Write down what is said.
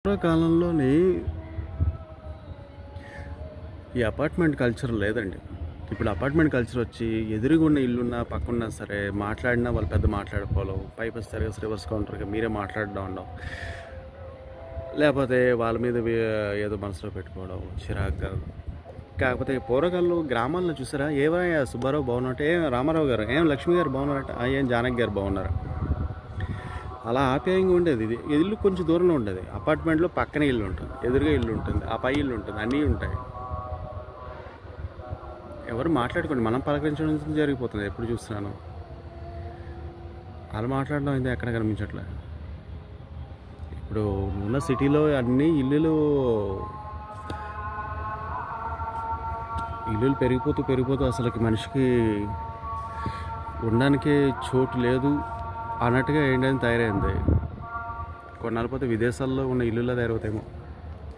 పూర్వకాలంలోని ఈ apartment culture లేదండి. ఇప్పుడు అపార్ట్మెంట్ కల్చర్ వచ్చి ఎదురుగున్న ఇల్లున్నా పక్కన్నా సరే మాట్లాడినా వాళ్ళు పెద్ద మాట్లాడుకోవడం, పైపొచ్చి సర్వీస్ రివర్స్ కౌంటర్‌గా మీరే మాట్లాడడం అనడం. లేపోతే వాళ్ళ మీద ఏదో మనసులో పెట్టుకోవడం చిరాకుగా. కాకపోతే పూర్వకాలంలో గ్రామాల్లో చూసారా, "ఏవయ్యా సుబ్బారావు బాగున్నారట? ఏం రామారావు గారు? ఏం లక్ష్మి గారు బాగున్నారట? ఏం జానకి గారు బాగున్నారా?" అలా ఆప్యాయంగా ఉండేది. ఇది ఇల్లు కొంచెం దూరంలో ఉండేది. అపార్ట్మెంట్లో పక్కనే ఇల్లు ఉంటుంది, ఎదురుగా ఇల్లు ఉంటుంది, ఆ పై ఇల్లు ఉంటుంది, అన్నీ ఉంటాయి. ఎవరు మాట్లాడుకోండి, మనం పలకరించడం జరిగిపోతుంది. ఎప్పుడు చూస్తున్నాను అలా మాట్లాడడం అయితే ఎక్కడ కనిపించట్లే. ఇప్పుడు ఉన్న సిటీలో అన్ని ఇల్లులు పెరిగిపోతూ అసలుకి మనిషికి ఉండడానికి చోటు లేదు అన్నట్టుగా ఏంటని తయారైంది. కొన్నాళ్ళ పోతే విదేశాల్లో ఉన్న ఇల్లులా తయారవుతాయేమో.